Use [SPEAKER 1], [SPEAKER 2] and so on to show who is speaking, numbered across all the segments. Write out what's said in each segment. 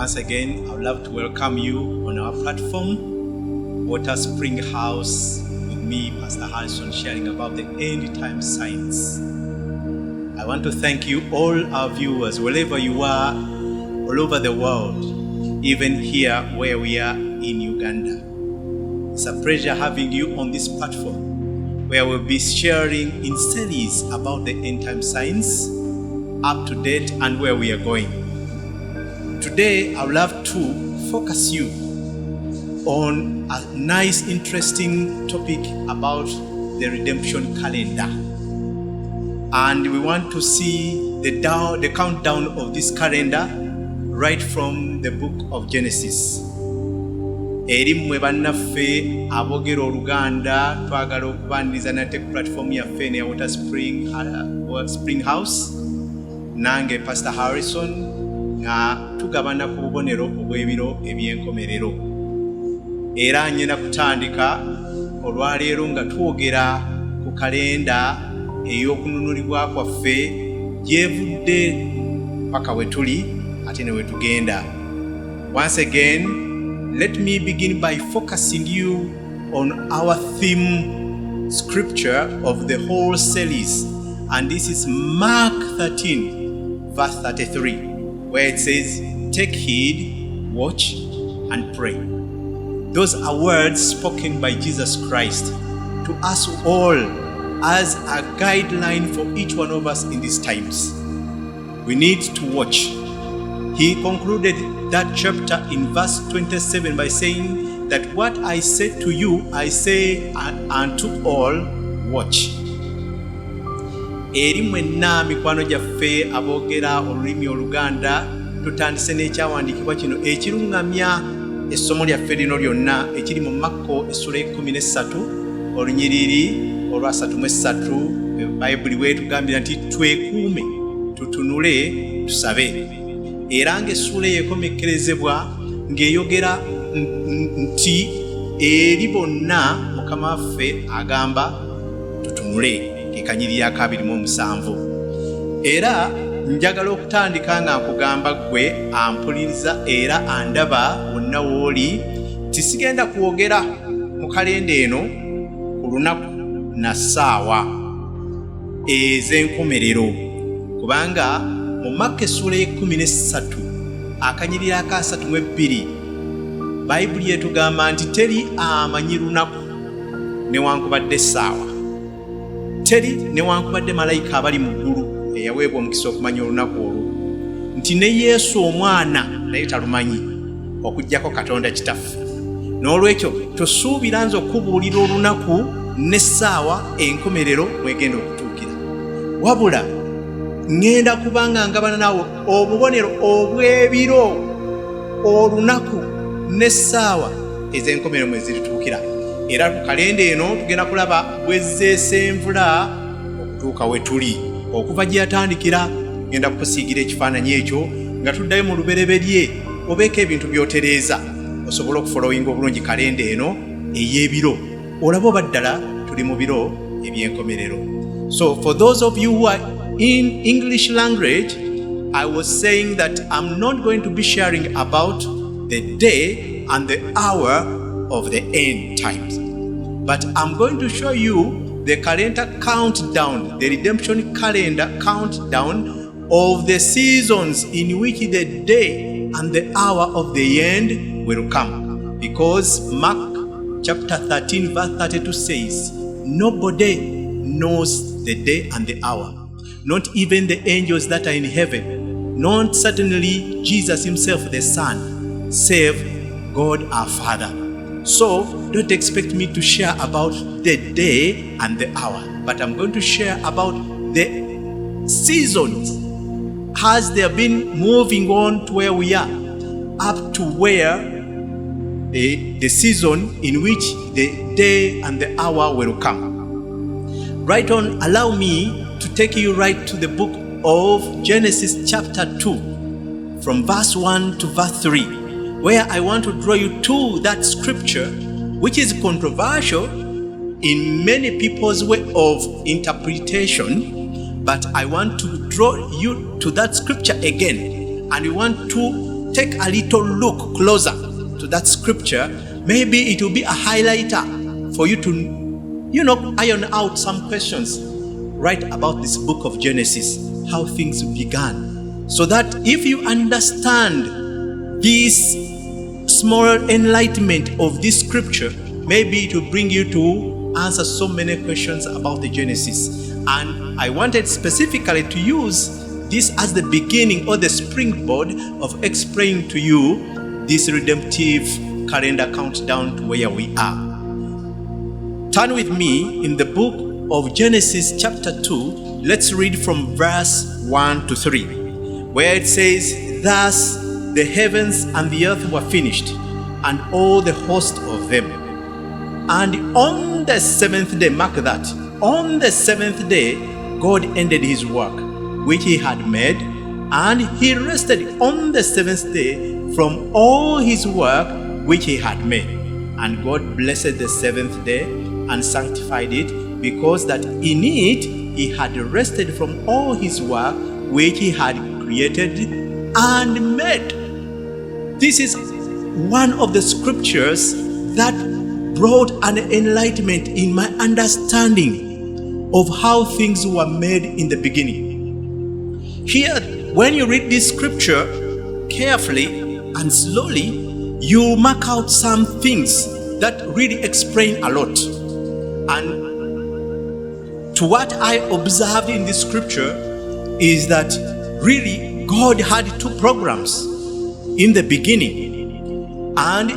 [SPEAKER 1] Once again, I would love to welcome you on our platform, Water Spring House, with me, Pastor Harrison, sharing about the end time signs. I want to thank you, all our viewers, wherever you are, all over the world, even here where we are in Uganda. It's a pleasure having you on this platform, where we'll be sharing in series about the end time signs, up to date, and where we are going. Today, I would love to focus you on a nice, interesting topic about the redemption calendar. And we want to see the countdown of this calendar right from the book of Genesis. Eri mmwe bannaffe aboogera Oluganda twagala okubaniriza nate ku platform yaffe ne Water Spring House, nange Pastor Harrison nga tugabana ku bubonero obw'ebiro eby'enkomerero. Era nyina kutandika olwaleero nga twogera ku kalenda ey'okununulibwa kwaffe gyevudde paka we tuli ate ne we tugenda. Once again, let me begin by focusing you on our theme scripture of the whole series, and this is Mark 13 verse 33, where it says, "Take heed, watch, and pray." Those are words spoken by Jesus Christ to us all as a guideline for each one of us in these times. We need to watch. He concluded that chapter in verse 27 by saying that what I said to you, I say unto all, watch. Eri mwenna mikwano gyaffe aboogera olulimi Oluganda, tutandise n'ekyawandiikibwa kino ekirungamya essomo lyaffe lino lyonna ekiri mu Makko essula 13 olunyiriri olwa 33. Bayibuli bwetugambira nti twekuume, tutunule, tusabe. Era ng'essula eyekomekkerezebwa ng'eyogera nti eri bonna Mukama waffe agamba tutunule, kekanyiriri 27. Era njagala okutandika nga nkugamba ggwe ampuliriza era andaba wonna w'oli, tisigenda kwogera mu kalenda eno ku lunaku na ssaawa ez'enkomerero, kubanga mu Makka essula 13 akanyiriri 32 Bayibuli etugamba nti teri amanyi lunaku newankubadde essaawa, teri newankubadde malayika abali mu ggulu eyaweebwa omukisa okumanya olunaku olwo, nti ne Yesu omwana naye talumanyi okuggyako Katonda Kitaffe. N'olwekyo tosuubira nze okubuulira olunaku n'essaawa enkomerero mwegenda okutuukira, wabula ngenda kubanga ngabana naawe obubonero obw'ebiro, olunaku n'essaawa ez'enkomerero mwe zirituukira. Era ku kalenda eno tugenda kulaba bwe zzeesa envula okutuuka we tuli. Okuva gye yatandikira ngenda kukusiigira ekifaananyi ekyo nga tuddayo mu lubereberye obeeko ebintu by'otereeza osobole okufolowinga obulungi kalenda eno ey'ebiro, olaba oba ddala tuli mu biro eby'enkomerero. So for those of you who are in English language, I was saying that I'm not going to be sharing about the day and the hour of the end times, but I'm going to show you the calendar countdown, the redemption calendar countdown of the seasons in which the day and the hour of the end will come. Because Mark chapter 13 verse 32 says, nobody knows the day and the hour, not even the angels that are in heaven, not certainly Jesus himself the Son, save God our Father. So don't expect me to share about the day and the hour, but I'm going to share about the seasons as they have been moving on to where we are, up to where the season in which the day and the hour will come. Right on, allow me to take you right to the book of Genesis chapter 2, from verse 1 to verse 3. Where I want to draw you to that scripture, which is controversial in many people's way of interpretation, but I want to draw you to that scripture again, and we want to take a little look closer to that scripture, maybe it will be a highlighter for you to, iron out some questions right about this book of Genesis, how things began. So that if you understand this small enlightenment of this scripture, maybe it will bring you to answer so many questions about the Genesis. And I wanted specifically to use this as the beginning or the springboard of explaining to you this redemptive calendar countdown to where we are. Turn with me in the book of Genesis chapter 2. Let's read from verse 1 to 3, where it says, "Thus the heavens and the earth were finished, and all the host of them. And on the seventh day," mark that, "on the seventh day God ended his work which he had made, and he rested on the seventh day from all his work which he had made. And God blessed the seventh day and sanctified it, because that in it he had rested from all his work which he had created and made." This is one of the scriptures that brought an enlightenment in my understanding of how things were made in the beginning. Here, when you read this scripture carefully and slowly, you mark out some things that really explain a lot. And to what I observed in this scripture is that really God had two programs in the beginning. And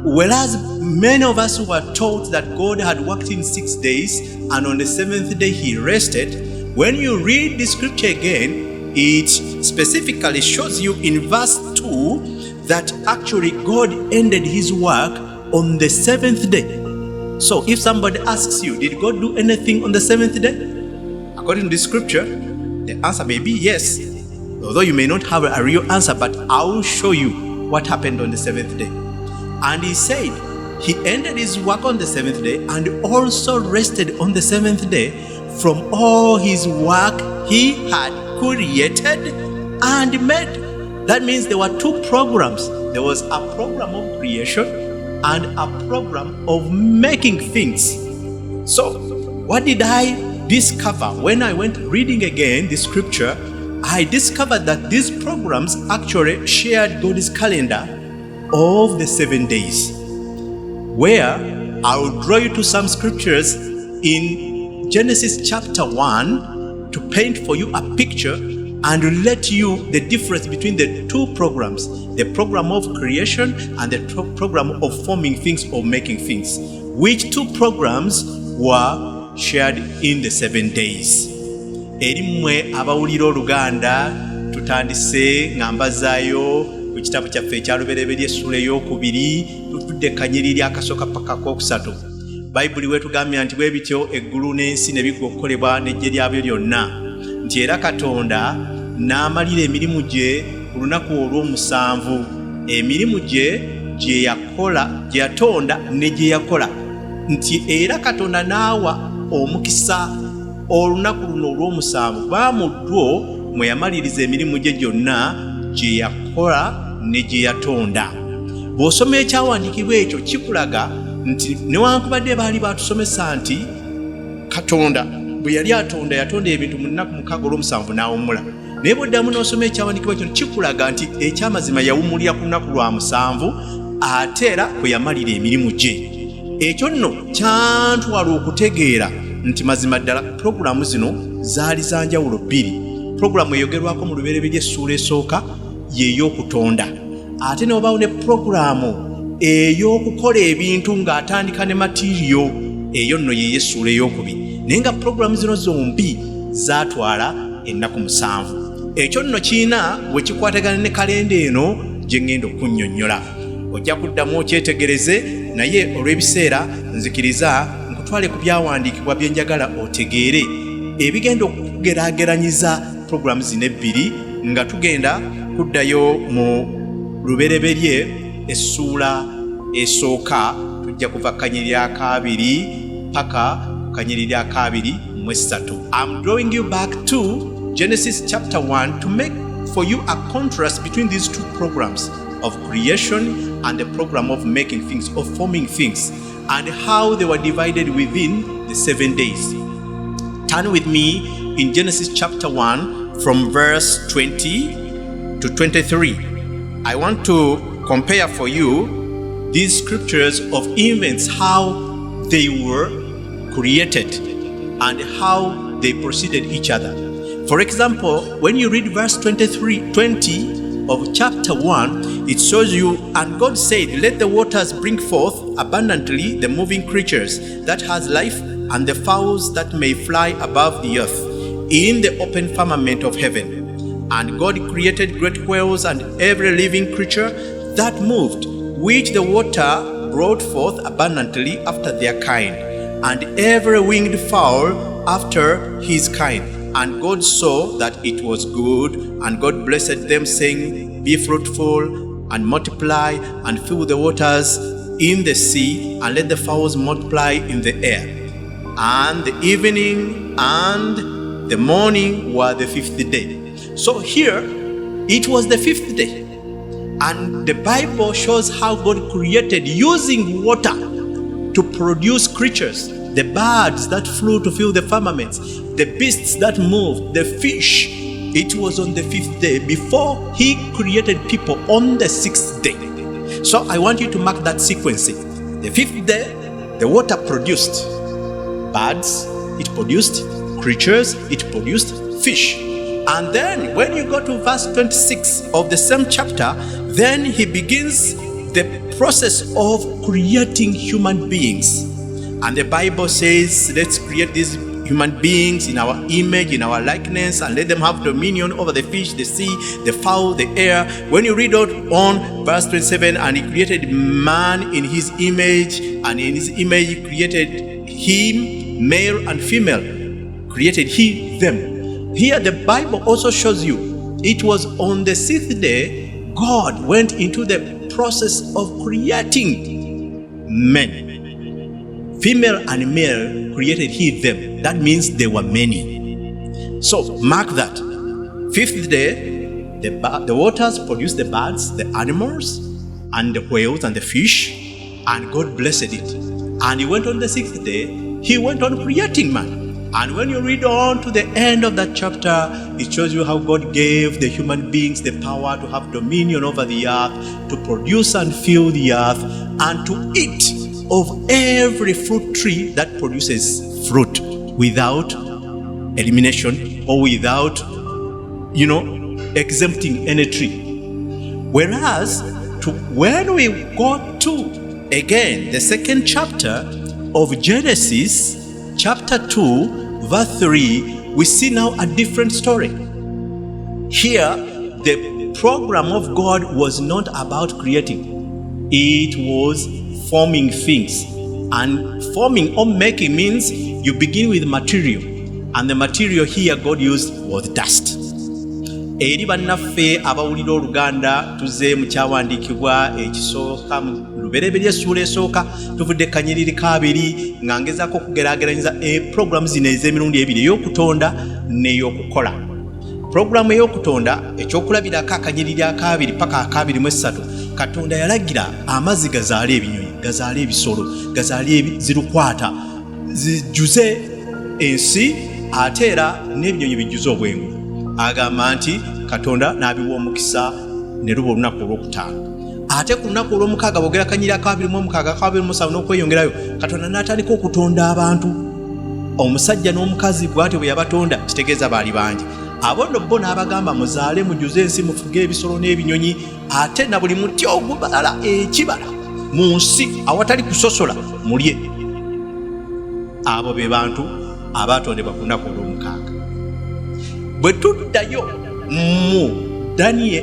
[SPEAKER 1] whereas many of us were taught that God had worked in 6 days and on the seventh day he rested, when you read the scripture again, it specifically shows you in verse 2 that actually God ended his work on the seventh day. So if somebody asks you, did God do anything on the seventh day? According to the scripture, the answer may be yes. Although you may not have a real answer, but I will show you what happened on the seventh day. And he said, he ended his work on the seventh day and also rested on the seventh day from all his work he had created and made. That means there were two programs. There was a program of creation and a program of making things. So, what did I discover when I went reading again the scripture? I discovered that these programs actually shared God's calendar of the 7 days, where I will draw you to some scriptures in Genesis chapter 1 to paint for you a picture and let you the difference between the two programs, the program of creation and the program of forming things or making things, which two programs were shared in the 7 days. Erimwe abawulira Oluganda tutandise ngambazaayo ku kitabu kyaffe ekyalubereberye essula ey'okubiri tutudde kanyiriri akasooka paka kokusatu. Bayibuli wetugambye nti bwe bityo eggulu n'ensi ne biggwa okukolebwa n'eggye lyabyo lyonna, nti era Katonda n'amalira emirimu gye ku lunaku olw'omusanvu, emirimu gye gye yatonda ne gye yakola, nti era Katonda n'awa omukisa olunaku luno olw'omusanvu baamuddwo mwe yamaliriza emirimu gye gyonna gye yakola ne gye yatonda. Bw'osoma ekyawandiikibwa ekyo kikulaga nti newankubadde baali batusomesa nti Katonda bwe yali yatonda ebintu mu nnaku 6 olw'omusanvu n'awummula, naye bw'oddamu n'osoma ekyawandiikibwa kino kikulaga nti ekyamazima yawummulira ku lunaku lwa 7 ate era kwe yamalira emirimu gye. Ekyo nno kyantwala okutegeera nti mazima ddala pulogulaamu zino zaali za njawulo bbiri. Pulogulaamu eyogerwako mu lubereberye essuula esooka y'ey'okutonda, ate n'obaawo ne pulogulaamu ey'okukola ebintu ng'atandika ne matiriyo, eyo nno y'ey'essuula ey'okubiri. Naye nga pulogulaamu zino zombi zaatwala ennaku 7. Ekyo nno kiina bwe kikwatagana ne kalenda eno gye ŋŋenda okunnyonnyola. Ojja kuddamu okyetegereze, naye olw'ebiseera nzikiriza nkutwale ku byawandiikibwa bye njagala otegeere ebigenda okugeraageranyiza pulogulaamu zino ebbiri, nga tugenda kuddayo mu lubereberye essuula esooka, tujja kuva kanyiriri akabiri paka kanyiriri akabiri mu 3. I'm drawing you back to Genesis chapter 1 to make for you a contrast between these two programs of creation and the program of making things, of forming things, and how they were divided within the 7 days. Turn with me in Genesis chapter 1 from verse 20 to 23. I want to compare for you these scriptures of events, how they were created and how they preceded each other. For example, when you read verse 20 of chapter 1, it shows you, and God said, let the waters bring forth abundantly the moving creatures that has life, and the fowls that may fly above the earth in the open firmament of heaven. And God created great whales and every living creature that moved, which the water brought forth abundantly after their kind, and every winged fowl after his kind. And God saw that it was good, and God blessed them, saying, be fruitful and multiply and fill the waters in the sea, and let the fowls multiply in the air. And the evening and the morning were the 5th day. So here, it was the 5th day. And the Bible shows how God created using water to produce creatures, the birds that flew to fill the firmaments, the beasts that moved, the fish. It was on the 5th day before he created people on the 6th day. So I want you to mark that sequencing. The 5th day, the water produced birds, it produced creatures, it produced fish. And then when you go to verse 26 of the same chapter, then he begins the process of creating human beings. And the Bible says, let's create these human beings in our image, in our likeness, and let them have dominion over the fish, the sea, the fowl, the air. When you read out on verse 27, and he created man in his image, and in his image he created him, male and female, created he them. Here the Bible also shows you, it was on the 6th day, God went into the process of creating men. Female and male created he them. That means there were many. So mark that. 5th day, the waters produced the birds, the animals, and the whales and the fish, and God blessed it. And he went on the 6th day, he went on creating man. And when you read on to the end of that chapter, it shows you how God gave the human beings the power to have dominion over the earth, to produce and fill the earth, and to eat of every fruit tree that produces fruit without elimination or without, exempting any tree. Whereas, when we go to, again, the 2nd chapter of Genesis, chapter 2, verse 3, we see now a different story. Here, the program of God was not about creating. It was forming things. And forming or making means you begin with material. And the material here God used was dust. Eri bannaffe abawulira Oluganda tuze mu kyawandiikibwa ekisooka mu lubereberye essuula esooka tuvudde kanyiriri kaabiri nga ngezaako okugeraageranyiza puroguramu zino ez'emirundi ebiri ey'okutonda n'ey'okukola. Puroguramu ey'okutonda ekyokulabirako akanyiriri akaabiri paka akaabiri mu essatu, Katonda yalagira amazzi gazaale ebinyonyi, gazaale ebisolo, gazaale zirukwata, zijjuze ensi, ate era n'ebinyonyi bijjuze obwengu. Agamba nti Katonda n'abiwa omukisa ne luba olunaku olwokutaano. Ate ku lunaku olw'omukaaga bwogera kanyiri akaabiri mu omukaaga akaabiri mu musanvu n'okweyongerayo, Katonda n'atandika okutonda abantu. Omusajja n'omukazi bw'atyo bwe yabatonda, kitegeeza baali bangi. Abo nno bo n'abagamba muzaale mujjuze ensi, mufuge ebisolo n'ebinyonyi, ate na buli muti ogubala ekibala mu nsi awatali kusosola mulye. Abo be bantu abaatondebwa ku lunaku olw'omukaaga. Bwe tuddayo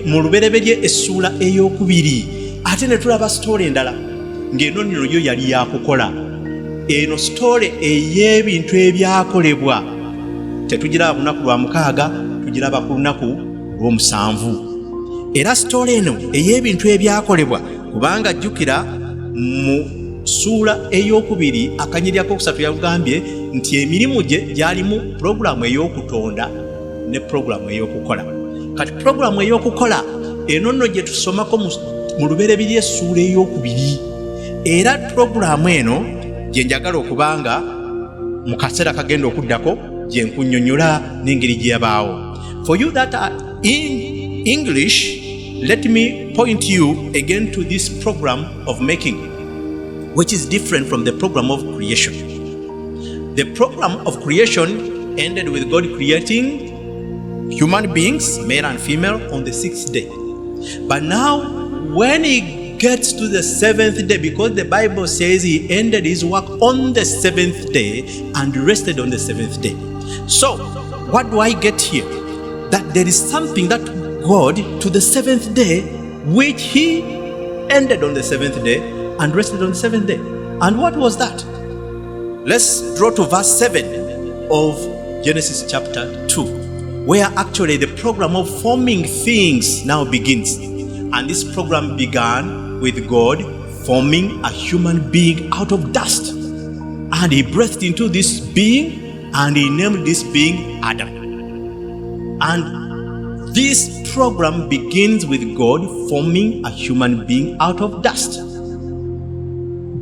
[SPEAKER 1] mu lubereberye essuula ey'okubiri, ate ne tulaba sitoole endala ng'eno nno yo yali yakukola. Eno sitoole ey'ebintu ebyakolebwa tetugiraba ku lunaku lwa mukaaga, tugiraba ku lunaku lw'omusanvu. Era sitoole eno ey'ebintu ebyakolebwa, kubanga jjukira mu ssuula ey'okubiri akanyiri akokusatu yagambye nti emirimu gye gyalimu puroguramu ey'okutonda ne puroguramu ey'okukola. kati puroguramu ey'okukola eno nno gye tusomako mu Lubereberye essuula ey'okubiri. Era puroguramu eno gye njagala okuba nga mu kaseera kagenda okuddako gye nkunnyonnyola n'engeri gye yabaawo. For you that are in English, let me point you again to this program of making, which is different from the program of creation. The program of creation ended with God creating human beings, male and female, on the 6th day. But now, when He gets to the 7th day, because the Bible says He ended His work on the 7th day and rested on the 7th day. So, what do I get here? That there is something that God, to the 7th day, which He ended on the 7th day and rested on the 7th day. And what was that? Let's draw to verse 7 of Genesis chapter 2, where actually the program of forming things now begins. And this program began with God forming a human being out of dust. And He breathed into this being and He named this being Adam. And this program begins with God forming a human being out of dust.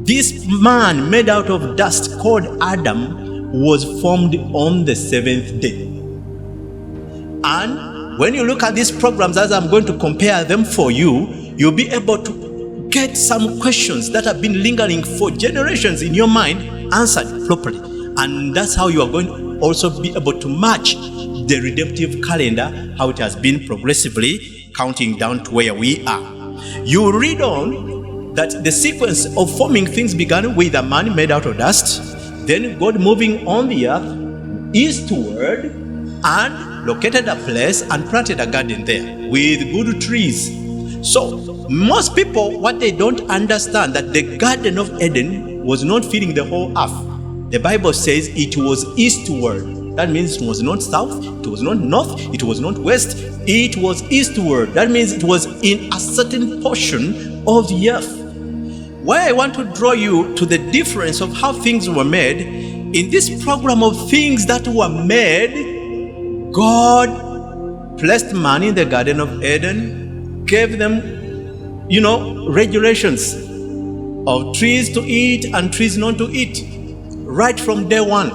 [SPEAKER 1] This man made out of dust called Adam was formed on the 7th day. And when you look at these programs, as I'm going to compare them for you, you'll be able to get some questions that have been lingering for generations in your mind answered properly. And that's how you are going to also be able to match the redemptive calendar, how it has been progressively counting down to where we are. You read on that the sequence of forming things began with a man made out of dust, then God moving on the earth eastward and located a place and planted a garden there with good trees. So most people, what they don't understand, that the Garden of Eden was not filling the whole earth. The Bible says it was eastward. That means it was not south, it was not north, it was not west, it was eastward. That means it was in a certain portion of the earth. Why I want to draw you to the difference of how things were made, in this program of things that were made, God placed man in the Garden of Eden, gave them, regulations of trees to eat and trees not to eat, right from day one.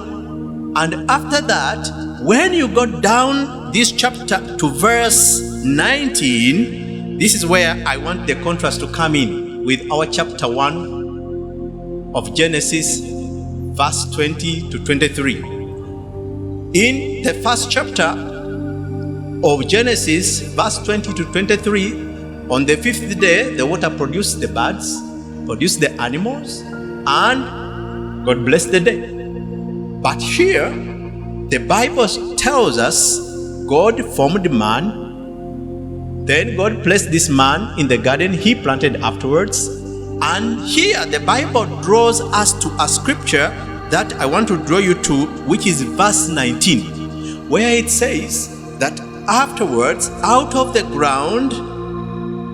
[SPEAKER 1] And after that, when you go down this chapter to verse 19, this is where I want the contrast to come in with our chapter 1 of Genesis, verse 20 to 23. In the first chapter of Genesis, verse 20 to 23, on the 5th day, the water produced the birds, produced the animals, and God blessed the day. But here, the Bible tells us God formed man, then God placed this man in the garden He planted afterwards. And here, the Bible draws us to a scripture that I want to draw you to, which is verse 19, where it says that afterwards, out of the ground,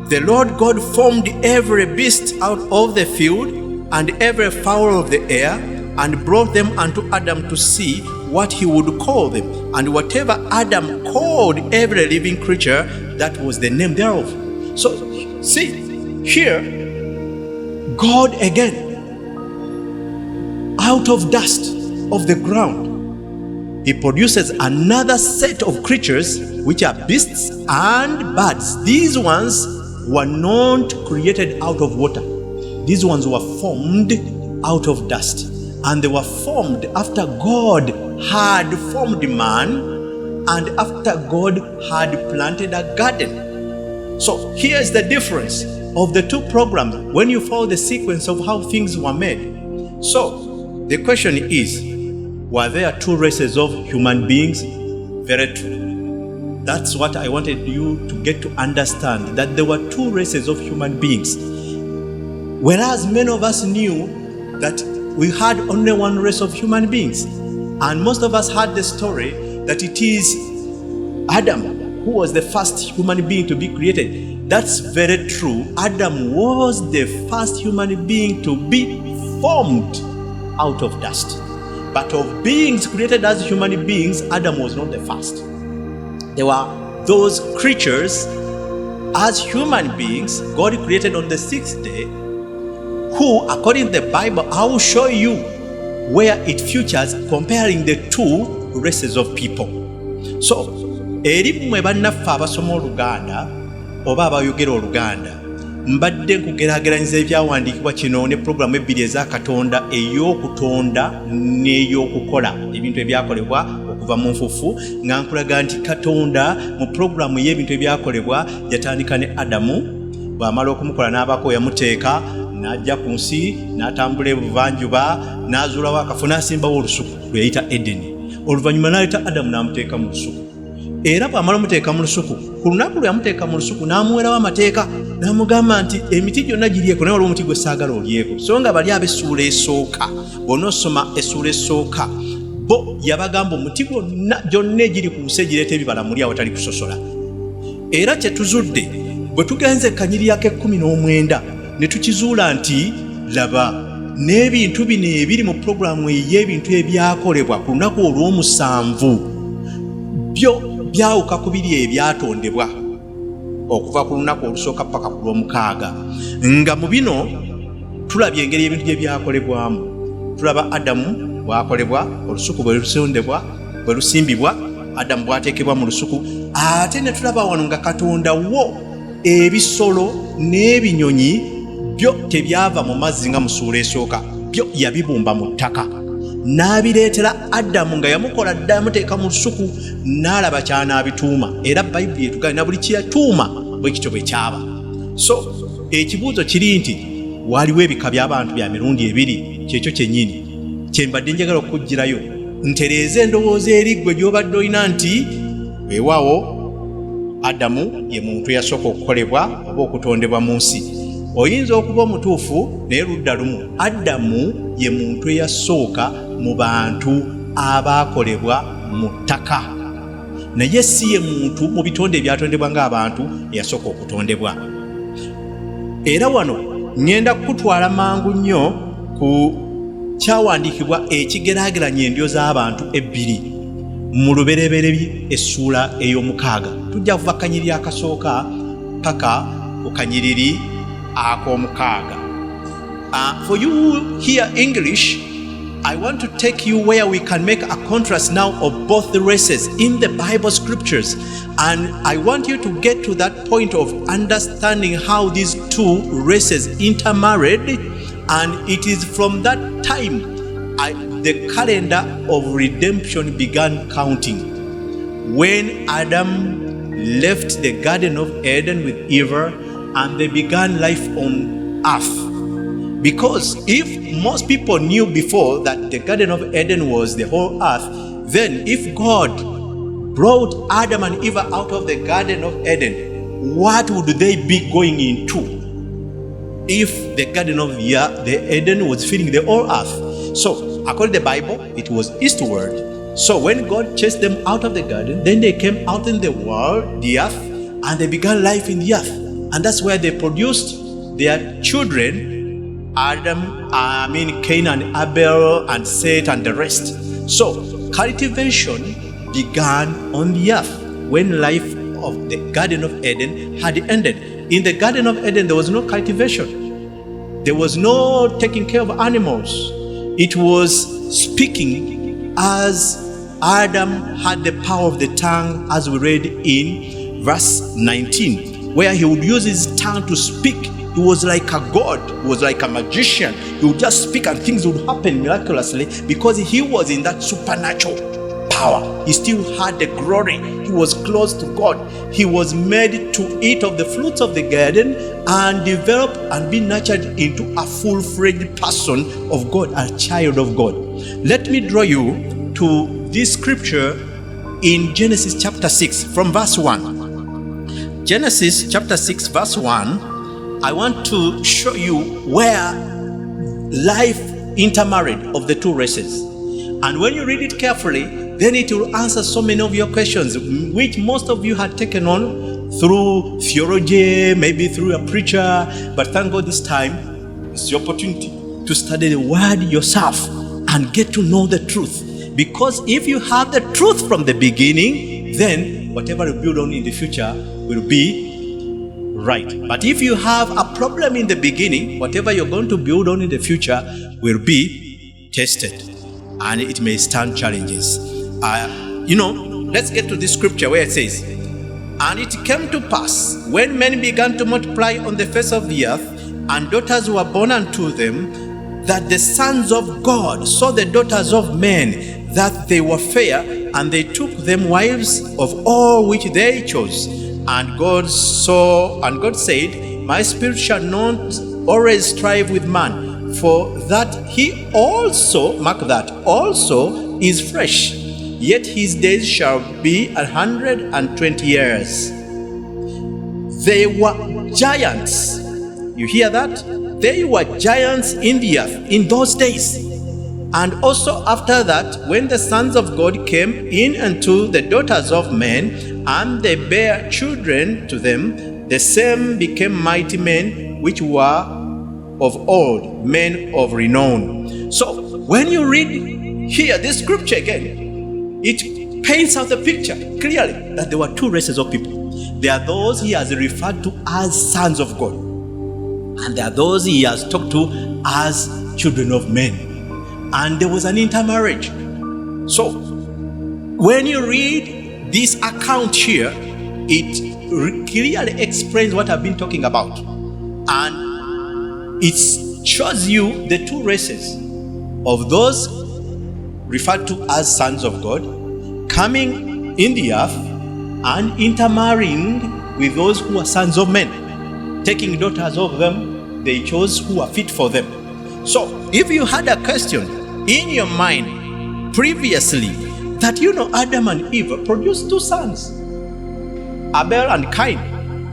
[SPEAKER 1] the Lord God formed every beast out of the field and every fowl of the air, and brought them unto Adam to see what he would call them. And whatever Adam called every living creature, that was the name thereof. So, see, here, God again, out of dust of the ground, He produces another set of creatures, which are beasts and birds. These ones were not created out of water. These ones were formed out of dust. And they were formed after God had formed man and after God had planted a garden. So here's the difference of the two programs when you follow the sequence of how things were made. So the question is, were there two races of human beings? Very true. That's what I wanted you to get to understand, that there were two races of human beings. Whereas many of us knew that we had only one race of human beings. And most of us had the story that it is Adam who was the first human being to be created. That's very true. Adam was the first human being to be formed out of dust. But of beings created as human beings, Adam was not the first. There were those creatures as human beings God created on the sixth day, who, according to the Bible, I will show you where it features comparing the two races of people. So, eri mmwe bannaffe abasoma Oluganda oba abayogera Oluganda, mbadde nkugeraageranyiza ebyawandiikibwa kino ne puroguramu ebbiri eza Katonda, ey'okutonda n'ey'okukola ebintu ebyakolebwa okuva mu nfufu, nga nkulaga nti Katonda mu puroguramu y'ebintu ebyakolebwa yatandika ne Adamu. Bw'amala okumukola n'abako yamuteeka, n'ajja ku nsi, n'atambula ebuvanjuba, n'azuulawo akafo, n'asimbawo olusuku lwe yayita Edeni. Oluvannyuma n'aleeta Adamu n'amuteeka mu lusuku. Era bw'amala omuteeka mu lusuku, ku lunaku lwe yamuteeka mu lusuku n'amuwerawo amateeka, n'amugamba nti emiti gyonna giryeko naye waliwo omuti gwe saagala olyeko. So nga bali ab'essuula esooka, bw'onoosoma essuula esooka, bo yabagamba omuti gyonna egiri ku nsi egireeta ebibala muli awo tali kusosola. Era kye tuzudde bwe tugenze Kanyiri ake-19 ne tukizuula nti laba n'ebintu bino ebiri mu puroguramu ey'ebintu ebyakolebwa ku lunaku olw'omusanvu byo byawuka ku biri ebyatondebwa okuva ku lunaku olusooka paka ku lw'omukaaga. Nga mu bino tulabye engeri ebintu gye byakolebwamu. Tulaba Adamu bwakolebwa, olusuku bwe lusondebwa, bwe lusimbibwa, Adamu bwateekebwa mu lusuku. Ate ne tulaba wano nga Katonda wo ebisolo n'ebinyonyi byo tebyava mu mazzi nga mu ssuula esooka, byo yabibumba mu ttaka n'abireetera Adamu nga yamukola dda yamuteeka mu lusuku, n'alaba kyanaabituuma. Era Bayibuli etugamba buli kye yatuuma bwe kityo bwe kyaba. So ekibuuzo kiri nti waliwo ebika by'abantu bya mirundi ebiri, kyekyo kyennyini kye mbadde njagala okukugirayo. Ntereeza endowooza eri ggwe gy'obadde olina nti weewaawo Adamu ye muntu eyasooka okukolebwa oba okutondebwa mu nsi. Oyinza okuba omutuufu naye ludda lumu, Adamu ye muntu eyasooka mu bantu abaakolebwa mu ttaka, naye si ye muntu mu bitonde ebyatondebwa ng'abantu eyasooka okutondebwa. Era wano ngenda kukutwala mangu nnyo ku kyawandiikibwa ekigeraageranya endyo z'abantu ebbiri mu lubereberye essuula ey'omukaaga. Tujja kuva Kanyiri akasooka paka ku Kanyiriri ak'omukaaga. For you here English, I want to take you where we can make a contrast now of both the races in the Bible scriptures, and I want you to get to that point of understanding how these two races intermarried, and it is from that time the calendar of redemption began counting, when Adam left the Garden of Eden with Eve and they began life on earth. Because if most people knew before that the Garden of Eden was the whole earth, then if God brought Adam and Eve out of the Garden of Eden, what would they be going into? If the Garden of Eden was filling the whole earth. So, according to the Bible, it was eastward. So when God chased them out of the garden, then they came out in the world, the earth, and they began life in the earth. And that's where they produced their children, Cain and Abel and Seth and the rest. So cultivation began on the earth when life of the Garden of Eden had ended. In the Garden of Eden, there was no cultivation. There was no taking care of animals. It was speaking as Adam had the power of the tongue, as we read in verse 19, where he would use his tongue to speak. He was like a god. He was like a magician. He would just speak and things would happen miraculously because he was in that supernatural power. He still had the glory. He was close to God. He was made to eat of the fruits of the garden and develop and be nurtured into a full-fledged person of God, a child of God. Let me draw you to this scripture in Genesis chapter 6 from verse 1. Genesis chapter 6 verse 1, I want to show you where life intermarried of the two races. And when you read it carefully, then it will answer so many of your questions, which most of you had taken on through theology, maybe through a preacher. But thank God this time, it's the opportunity to study the word yourself and get to know the truth. Because if you have the truth from the beginning, then then whatever you build on in the future will be right. But if you have a problem in the beginning, whatever you're going to build on in the future will be tested, and it may stand challenges. Let's get to this scripture where it says, "And it came to pass, when men began to multiply on the face of the earth, and daughters were born unto them, that the sons of God saw the daughters of men, that they were fair, and they took them wives of all which they chose. And God said, My spirit shall not always strive with man, for that he also," mark that, "also is flesh, yet his days shall be 120 years. They were giants." You hear that? They were giants in the earth in those days. And also after that, when the sons of God came in unto the daughters of men, and they bare children to them, the same became mighty men, which were of old, men of renown. So when you read here this scripture again, it paints out the picture clearly that there were two races of people. There are those he has referred to as sons of God, and there are those he has talked to as children of men. And there was an intermarriage. So when you read this account here, it clearly explains what I've been talking about, and it shows you the two races of those referred to as sons of God coming in the earth and intermarrying with those who are sons of men, taking daughters of them they chose who are fit for them. So if you had a question in your mind previously that Adam and Eve produced two sons, Abel and Cain,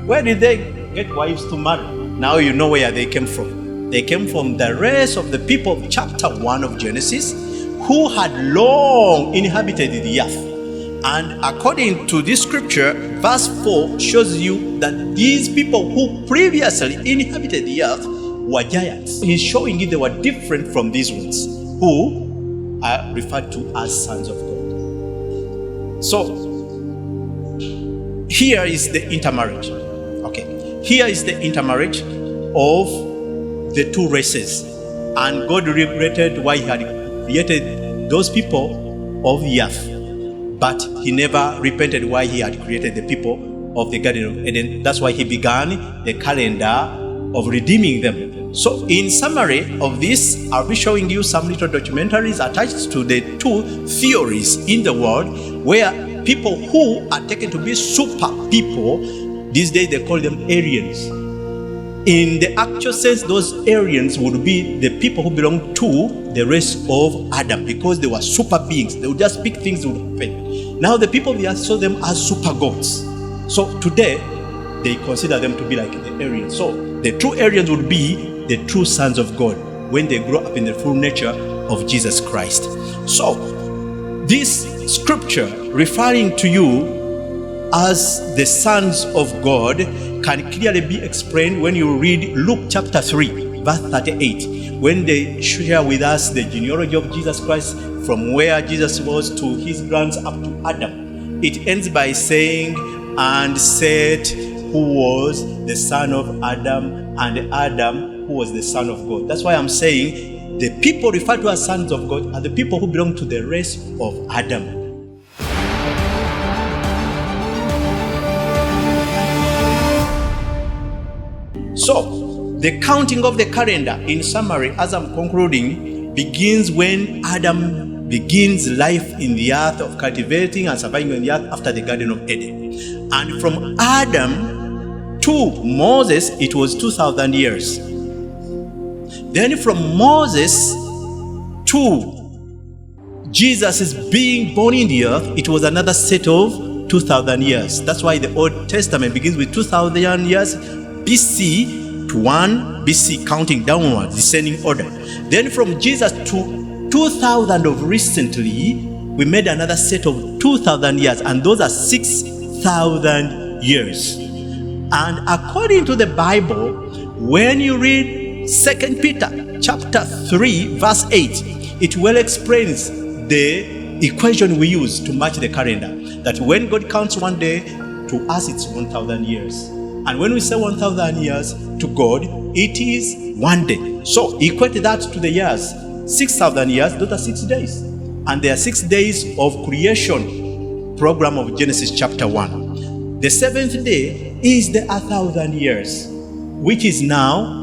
[SPEAKER 1] where did they get wives to marry? Now you know where they came from. They came from the race of the people of chapter 1 of Genesis, who had long inhabited the earth. And according to this scripture, verse 4 shows you that these people who previously inhabited the earth were giants. He's showing you they were different from these ones who are referred to as sons of God. So here is the intermarriage. Okay, here is the intermarriage of the two races, and God regretted why he had created those people of the earth, but he never repented why he had created the people of the Garden of Eden. That's why he began the calendar of redeeming them. So in summary of this, I'll be showing you some little documentaries attached to the two theories in the world, where people who are taken to be super people, these days they call them Aryans. In the actual sense, those Aryans would be the people who belong to the race of Adam, because they were super beings. They would just speak, things would happen. Now the people of the earth saw them as super gods. So today, they consider them to be like the Aryans. So the true Aryans would be the true sons of God when they grow up in the full nature of Jesus Christ. So this scripture referring to you as the sons of God can clearly be explained when you read Luke chapter 3 verse 38, when they share with us the genealogy of Jesus Christ from where Jesus was to his grands up to Adam. It ends by saying, "And Seth, who was the son of Adam, and Adam, who was the son of God." That's why I'm saying the people referred to as sons of God are the people who belong to the race of Adam. So the counting of the calendar, in summary, as I'm concluding, begins when Adam begins life in the earth of cultivating and surviving on the earth after the Garden of Eden. And from Adam to Moses, it was 2,000 years. Then from Moses to Jesus is being born in the earth, it was another set of 2,000 years. That's why the Old Testament begins with 2,000 years BC to 1 BC, counting downwards, descending order. Then from Jesus to 2,000 of recently, we made another set of 2,000 years, and those are 6,000 years. And according to the Bible, when you read 2 Peter chapter 3 verse 8, it well explains the equation we use to match the calendar. that when God counts one day, to us it's 1,000 years. And when we say 1,000 years, to God, it is one day. So equate that to the years. 6,000 years, those are 6 days. And there are 6 days of creation program of Genesis chapter 1. The 7th day is the 1,000 years, which is now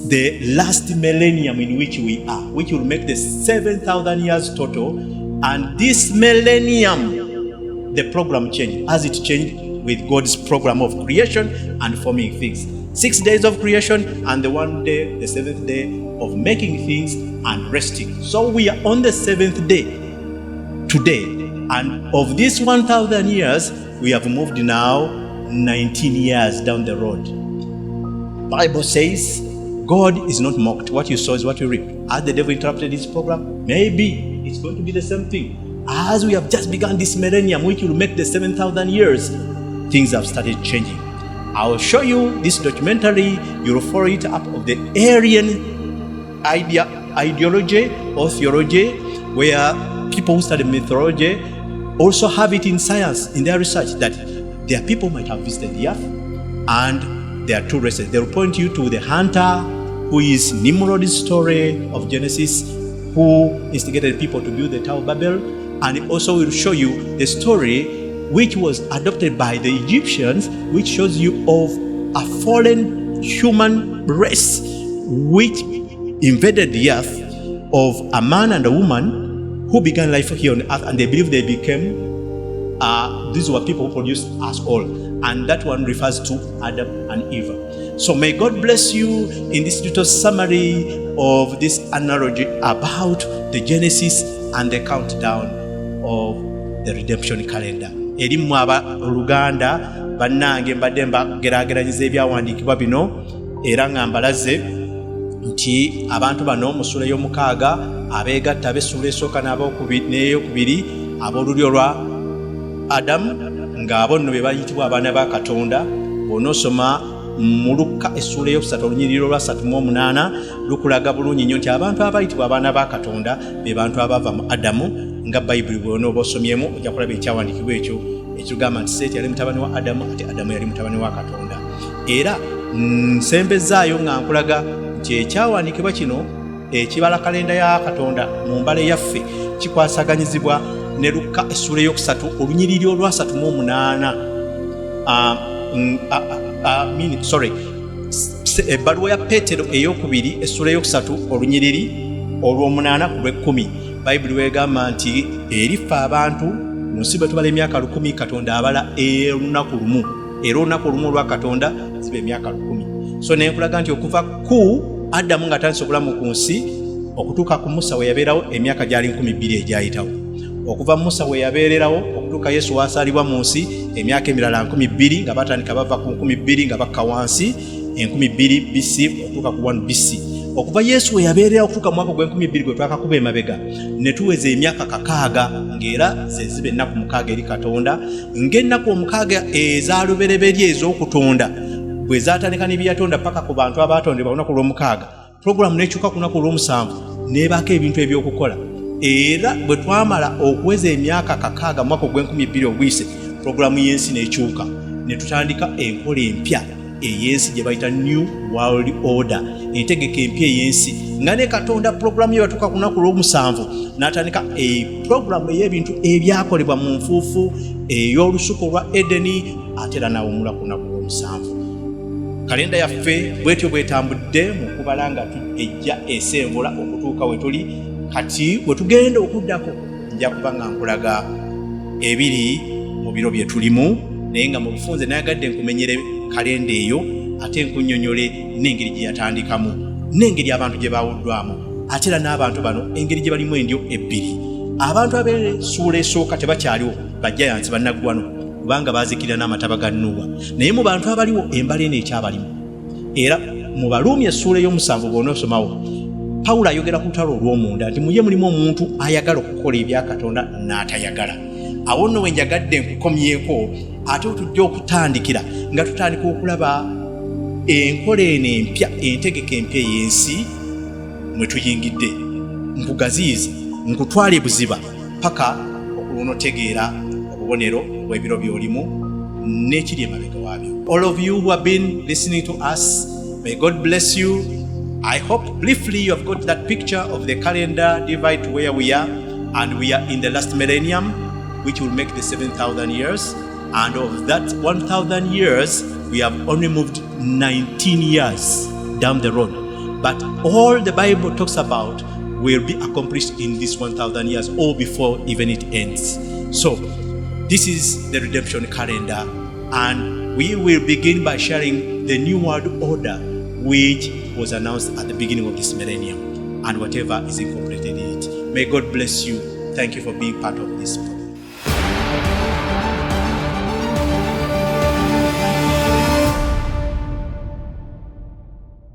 [SPEAKER 1] the last millennium in which we are, which will make the 7,000 years total. And this millennium, the program changed as it changed with God's program of creation and forming things. 6 days of creation and the 1 day, the 7th day of making things and resting. So we are on the 7th day today. And of this 1,000 years, we have moved now 19 years down the road. Bible says, God is not mocked. What you sow is what you reap. Has the devil interrupted his program? Maybe it's going to be the same thing. As we have just begun this millennium, which will make the 7,000 years, things have started changing. I will show you this documentary. You'll follow it up of the Aryan ideology or theology, where people who study mythology also have it in science, in their research, that their people might have visited the earth, and there are two races. They will point you to the hunter, who is Nimrod's story of Genesis, who instigated people to build the Tower of Babel, and it also will show you the story which was adopted by the Egyptians, which shows you of a fallen human race which invaded the earth, of a man and a woman who began life here on earth, and they believe they became these were people who produced us all, and that one refers to Adam and Eve. So may God bless you in this little summary of this analogy about the Genesis and the countdown of the redemption calendar. Erimu aba Oluganda bannange mbadde mbagerageranyiza ebyawandiikibwa bino, era nga mbalaze nti abantu bano mu ssuula y'omukaaga abeegatta ab'essuula esooka n'eyokubiri ab'olulyo lwa Adamu, ng'abo nno be bayitibwa abaana ba Katonda. Bw'onoosoma mu Luka essuula eyokusatu olunyiriri olwa 38 lukulaga bulungi nnyo nti abantu abayitibwa abaana ba Katonda be bantu abava mu Adamu, nga Bayibuli bw'onooba osomyemu ojja kulaba ekyawandiikibwa ekyo ekigamba nti Seeti yali mutabani wa Adamu ate Adamu yali mutabani wa Katonda. Era nsembezaayo nga nkulaga nti ekyawandiikibwa kino ekibala kalenda ya Katonda mu mbala yaffe kikwasaganyizibwa ne Luka essuula eyokusatu olunyiriri olwa 38. Ebbaluwa ya Peetero eyokubiri essuula eyokusatu olunyiriri olw'omunaana ku lw'ekkumi. Bayibuli wegamba nti erifa abantu mu nsi bwe tubala emyaka 100, Katonda abala olunaku lumu, era olunaku olumu olwa Katonda ziba emyaka 10. So nenkulaga nti okuva ku Adamu nga atandise obulamu ku nsi okutuuka ku Musa we yabeerawo emyaka gyali 1200 egyayitawo. Okuva Musa we yabeererawo okutuuka Yesu wasaalibwa mu nsi emyaka emirala 2000 nga batandika bava ku 2000 nga bakka wansi 2000 BC okutuuka ku 1 BC. Okuva Yesu we yabeererawo okutuuka mu mwaka gw'2000 gwe twakakuba emabega ne tuweza emyaka 6, ng'era ze ziba ennaku 6 eri Katonda, ng'ennaku 6 ezalubereberye ez'okutonda bwe zaatandika n'ebyatonda paka ku bantu abaatondebwa olunaku lw'omukaaga. Puroguramu n'ekyuka ku lunaku lw'omusanvu n'ebaako ebintu eby'okukola. Era bwe twamala okuweza emyaka 6 mu mwaka gw'2000 oguyise, puroguramu y'ensi n'ekyuka ne tutandika enkola empya ey'ensi gye bayita New World Order, entegeka empya ey'ensi. Nga ne Katonda puroguramu ye batuuka ku lunaku lw'omusanvu n'atandika puroguramu ey'ebintu ebyakolebwa mu nfuufu ey'olusuku lwa Edeni, ate era n'awumula ku lunaku lw'omusanvu. Kalenda yaffe bwetyo bwetambudde mu kubala nga ejja esenvula okutuuka we tuli kati. Bwe tugenda okuddako nja kuba nga nkulaga ebiri mu biro bye tulimu, naye nga mu bufunze nayagadde nkumenyere kalenda eyo, ate nkunnyonnyole n'engeri gye yatandikamu n'engeri abantu gye bawuddwamu, ate era n'abantu bano engeri gye balimu endyo ebbiri. Abantu ab'essuula esooka tebakyaliwo, bajjayansi bannaggwano, kubanga baazikirira n'amataba ga Nuuwa. Naye mu bantu abaliwo embala eno ekyabalimu. Era mu Baluumi essuula ey'omusanvu bw'onoosomawo, Pawulo ayogera ku lutalo olw'omunda nti muye mulimu omuntu ayagala okukola ebya Katonda n'atayagala. Awo nno we njagadde nkukomyeko, ate tujja okutandikira nga tutandika okulaba enkola eno empya, entegeka empya ey'ensi mwe tuyingidde. Nkugaziyize nkutwale buziba paka okuloonotegeera obubonero bw'ebiro by'olimu n'ekiri emabega waabyo. All of you who have been listening to us, may God bless you. I hope briefly you have got that picture of the calendar divide to where we are, and we are in the last millennium, which will make the 7,000 years. And of that 1,000 years, we have only moved 19 years down the road. But all the Bible talks about will be accomplished in this 1,000 years or before even it ends. So this is the redemption calendar, and we will begin by sharing the new world order which was announced at the beginning of this millennium and whatever is incorporated in it. May God bless you. Thank you for being part of this program.